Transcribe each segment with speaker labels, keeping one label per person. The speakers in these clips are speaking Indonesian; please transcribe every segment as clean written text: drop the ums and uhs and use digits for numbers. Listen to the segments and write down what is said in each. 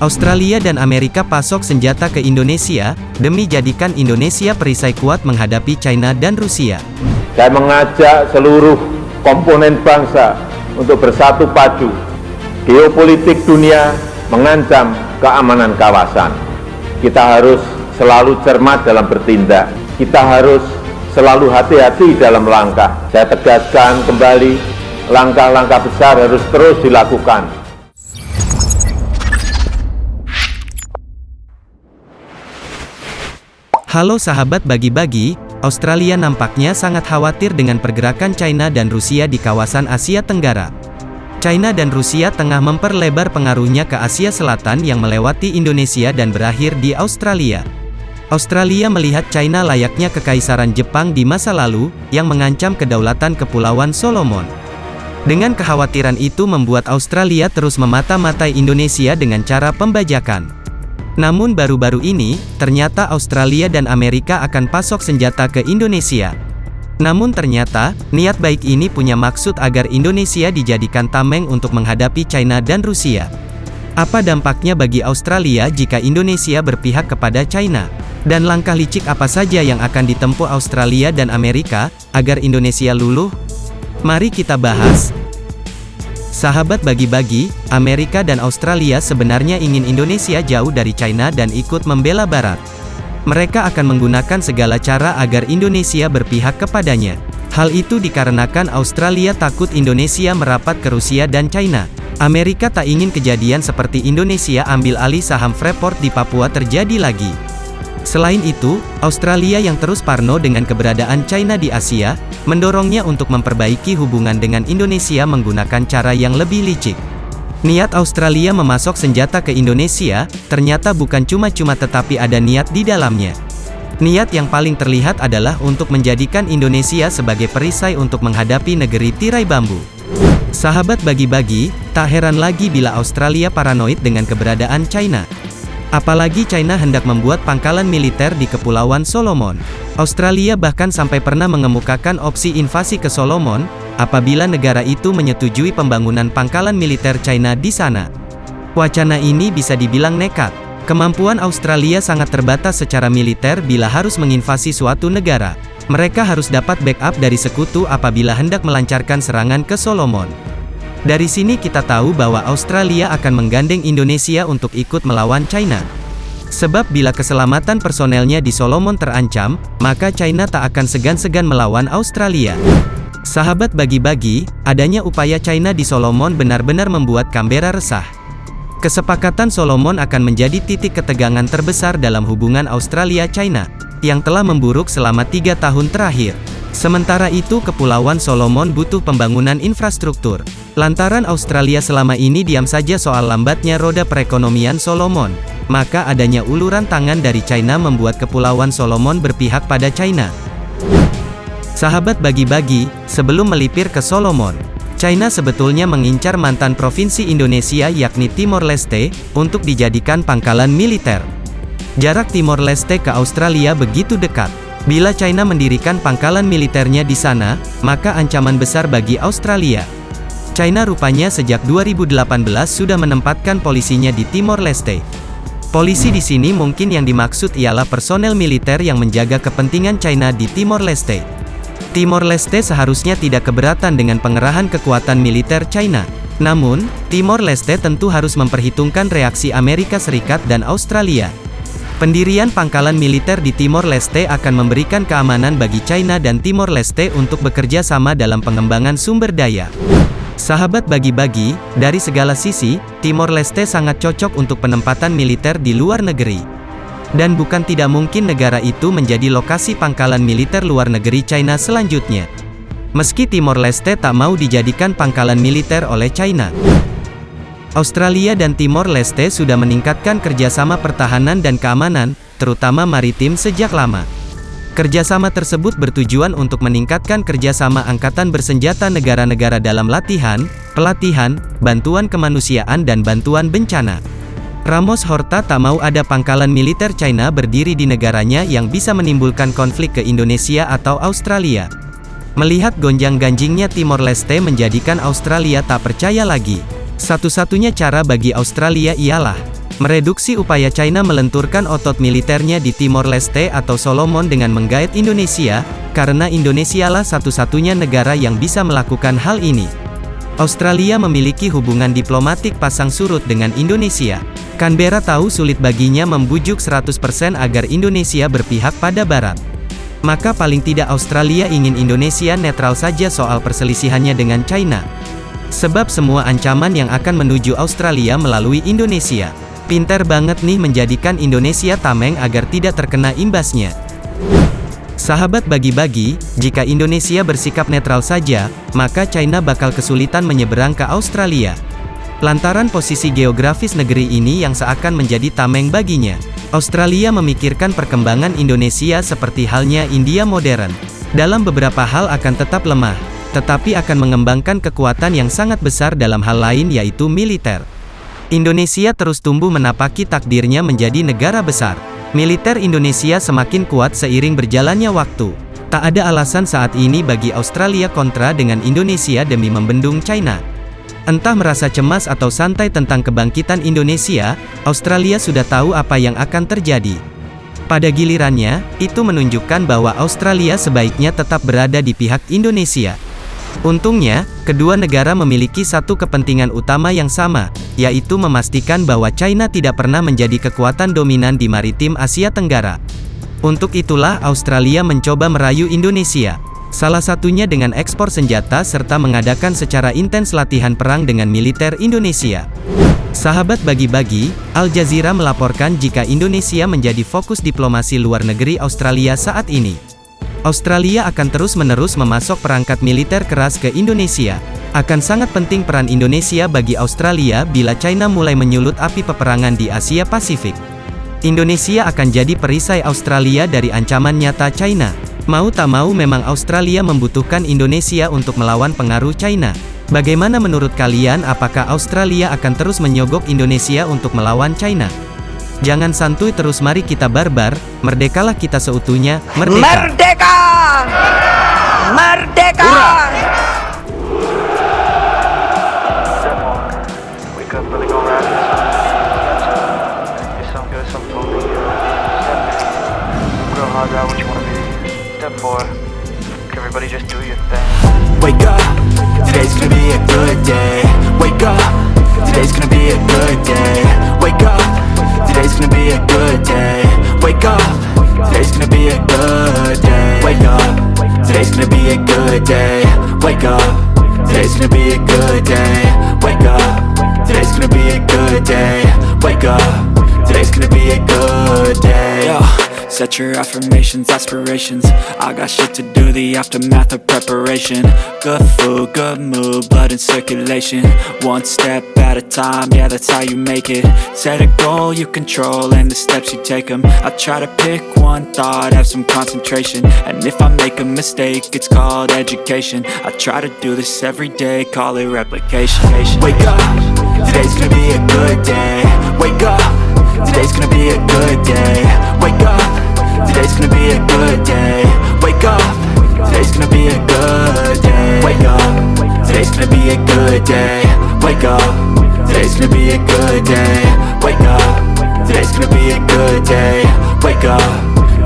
Speaker 1: Australia dan Amerika pasok senjata ke Indonesia, demi jadikan Indonesia perisai kuat menghadapi China dan Rusia.
Speaker 2: Saya mengajak seluruh komponen bangsa untuk bersatu padu. Geopolitik dunia mengancam keamanan kawasan. Kita harus selalu cermat dalam bertindak. Kita harus selalu hati-hati dalam langkah. Saya tegaskan kembali, langkah-langkah besar harus terus dilakukan.
Speaker 1: Halo sahabat bagi-bagi, Australia nampaknya sangat khawatir dengan pergerakan China dan Rusia di kawasan Asia Tenggara. China dan Rusia tengah memperlebar pengaruhnya ke Asia Selatan yang melewati Indonesia dan berakhir di Australia. Australia melihat China layaknya kekaisaran Jepang di masa lalu, yang mengancam kedaulatan Kepulauan Solomon. Dengan kekhawatiran itu membuat Australia terus memata-matai Indonesia dengan cara pembajakan. Namun baru-baru ini, ternyata Australia dan Amerika akan pasok senjata ke Indonesia. Namun ternyata, niat baik ini punya maksud agar Indonesia dijadikan tameng untuk menghadapi China dan Rusia. Apa dampaknya bagi Australia jika Indonesia berpihak kepada China? Dan langkah licik apa saja yang akan ditempuh Australia dan Amerika, agar Indonesia luluh? Mari kita bahas. Sahabat bagi-bagi, Amerika dan Australia sebenarnya ingin Indonesia jauh dari China dan ikut membela Barat. Mereka akan menggunakan segala cara agar Indonesia berpihak kepadanya. Hal itu dikarenakan Australia takut Indonesia merapat ke Rusia dan China. Amerika tak ingin kejadian seperti Indonesia ambil alih saham Freeport di Papua terjadi lagi. Selain itu, Australia yang terus parno dengan keberadaan China di Asia, mendorongnya untuk memperbaiki hubungan dengan Indonesia menggunakan cara yang lebih licik. Niat Australia memasok senjata ke Indonesia, ternyata bukan cuma-cuma tetapi ada niat di dalamnya. Niat yang paling terlihat adalah untuk menjadikan Indonesia sebagai perisai untuk menghadapi negeri tirai bambu. Sahabat bagi-bagi, tak heran lagi bila Australia paranoid dengan keberadaan China. Apalagi China hendak membuat pangkalan militer di Kepulauan Solomon. Australia bahkan sampai pernah mengemukakan opsi invasi ke Solomon, apabila negara itu menyetujui pembangunan pangkalan militer China di sana. Wacana ini bisa dibilang nekat. Kemampuan Australia sangat terbatas secara militer bila harus menginvasi suatu negara. Mereka harus dapat backup dari sekutu apabila hendak melancarkan serangan ke Solomon. Dari sini kita tahu bahwa Australia akan menggandeng Indonesia untuk ikut melawan China. Sebab bila keselamatan personelnya di Solomon terancam, maka China tak akan segan-segan melawan Australia. Sahabat bagi-bagi, adanya upaya China di Solomon benar-benar membuat Canberra resah. Kesepakatan Solomon akan menjadi titik ketegangan terbesar dalam hubungan Australia-China, yang telah memburuk selama 3 tahun terakhir. Sementara itu Kepulauan Solomon butuh pembangunan infrastruktur. Lantaran Australia selama ini diam saja soal lambatnya roda perekonomian Solomon, maka adanya uluran tangan dari China membuat Kepulauan Solomon berpihak pada China. Sahabat bagi-bagi, sebelum melipir ke Solomon, China sebetulnya mengincar mantan provinsi Indonesia yakni Timor Leste, untuk dijadikan pangkalan militer. Jarak Timor Leste ke Australia begitu dekat. Bila China mendirikan pangkalan militernya di sana, maka ancaman besar bagi Australia. China rupanya sejak 2018 sudah menempatkan polisinya di Timor Leste. Polisi di sini mungkin yang dimaksud ialah personel militer yang menjaga kepentingan China di Timor Leste. Timor Leste seharusnya tidak keberatan dengan pengerahan kekuatan militer China. Namun, Timor Leste tentu harus memperhitungkan reaksi Amerika Serikat dan Australia. Pendirian pangkalan militer di Timor Leste akan memberikan keamanan bagi China dan Timor Leste untuk bekerja sama dalam pengembangan sumber daya. Sahabat bagi-bagi, dari segala sisi, Timor Leste sangat cocok untuk penempatan militer di luar negeri. Dan bukan tidak mungkin negara itu menjadi lokasi pangkalan militer luar negeri China selanjutnya. Meski Timor Leste tak mau dijadikan pangkalan militer oleh China. Australia dan Timor Leste sudah meningkatkan kerjasama pertahanan dan keamanan, terutama maritim sejak lama. Kerjasama tersebut bertujuan untuk meningkatkan kerjasama angkatan bersenjata negara-negara dalam latihan, pelatihan, bantuan kemanusiaan dan bantuan bencana. Ramos Horta tak mau ada pangkalan militer China berdiri di negaranya yang bisa menimbulkan konflik ke Indonesia atau Australia. Melihat gonjang-ganjingnya Timor Leste menjadikan Australia tak percaya lagi. Satu-satunya cara bagi Australia ialah Mereduksi upaya China melenturkan otot militernya di Timor Leste atau Solomon dengan menggait Indonesia, karena Indonesialah satu-satunya negara yang bisa melakukan hal ini. Australia memiliki hubungan diplomatik pasang surut dengan Indonesia. Canberra tahu sulit baginya membujuk 100% agar Indonesia berpihak pada Barat. Maka paling tidak Australia ingin Indonesia netral saja soal perselisihannya dengan China. Sebab semua ancaman yang akan menuju Australia melalui Indonesia. Pinter banget nih menjadikan Indonesia tameng agar tidak terkena imbasnya. Sahabat bagi-bagi, jika Indonesia bersikap netral saja, maka China bakal kesulitan menyeberang ke Australia. Lantaran posisi geografis negeri ini yang seakan menjadi tameng baginya. Australia memikirkan perkembangan Indonesia seperti halnya India modern. Dalam beberapa hal akan tetap lemah, tetapi akan mengembangkan kekuatan yang sangat besar dalam hal lain yaitu militer. Indonesia terus tumbuh menapaki takdirnya menjadi negara besar. Militer Indonesia semakin kuat seiring berjalannya waktu. Tak ada alasan saat ini bagi Australia kontra dengan Indonesia demi membendung China. Entah merasa cemas atau santai tentang kebangkitan Indonesia, Australia sudah tahu apa yang akan terjadi. Pada gilirannya, itu menunjukkan bahwa Australia sebaiknya tetap berada di pihak Indonesia. Untungnya, kedua negara memiliki satu kepentingan utama yang sama, yaitu memastikan bahwa China tidak pernah menjadi kekuatan dominan di maritim Asia Tenggara. Untuk itulah Australia mencoba merayu Indonesia. Salah satunya dengan ekspor senjata serta mengadakan secara intens latihan perang dengan militer Indonesia. Sahabat bagi-bagi, Al Jazeera melaporkan jika Indonesia menjadi fokus diplomasi luar negeri Australia saat ini. Australia akan terus-menerus memasok perangkat militer keras ke Indonesia. Akan sangat penting peran Indonesia bagi Australia bila China mulai menyulut api peperangan di Asia Pasifik. Indonesia akan jadi perisai Australia dari ancaman nyata China. Mau tak mau memang Australia membutuhkan Indonesia untuk melawan pengaruh China. Bagaimana menurut kalian, apakah Australia akan terus menyogok Indonesia untuk melawan China? Jangan santuy terus, mari kita barbar, merdekalah kita seutuhnya, merdeka!
Speaker 3: Merdeka! Merdeka!
Speaker 4: Wake up, today's gonna be a good day. Wake up, today's gonna be a good day. Wake up, today's gonna be a good day. Wake up, today's gonna be a good day. Wake up, today's gonna be a good day. Wake up, today's gonna be a good day. Wake up, today's gonna be a good day. Wake up, today's gonna be a good day. Yo. Set your affirmations, aspirations. I got shit to do, the aftermath of preparation. Good food, good mood, blood in circulation. One step at a time, yeah, that's how you make it. Set a goal you control and the steps you take them. I try to pick one thought, have some concentration. And if I make a mistake, it's called education. I try to do this every day, call it replication. Wake up, today's gonna be a good day. Wake up, today's gonna be a good day. Wake up, today's gonna be a good day. Wake up, today's gonna be a good day. Wake up, today's gonna be a good day. Wake up, today's gonna be a good day. Wake up, today's gonna be a good day. Wake up,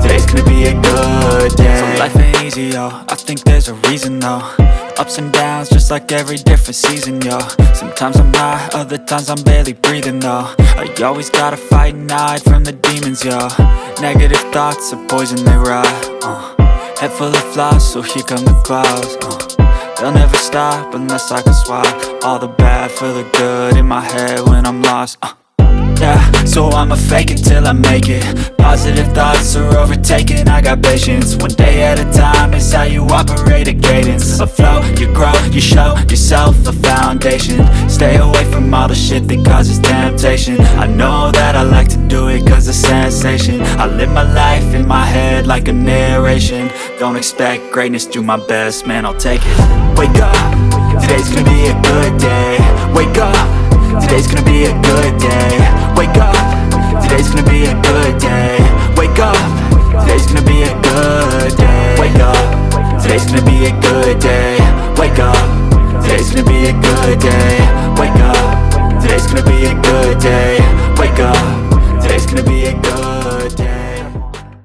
Speaker 4: today's gonna be a good day. So life ain't easy, yo, I think there's a reason though. Ups and downs, just like every different season, yo. Sometimes I'm high, other times I'm barely breathing, though. I always gotta fight and hide from the demons, yo. Negative thoughts are poison, they rot. Head full of flies, so here come the clouds. They'll never stop unless I can swap all the bad for the good in my head when I'm lost. Yeah, so I'ma fake it till I make it. Positive thoughts are overtaken, I got patience. One day at a time is how you operate a cadence. A flow, you grow, you show yourself a foundation. Stay away from all the shit that causes temptation. I know that I like to do it cause it's sensation. I live my life in my head like a narration. Don't expect greatness, do my best, man, I'll take it. Wake up, today's gonna be a good day. Wake up, today's gonna be a good day.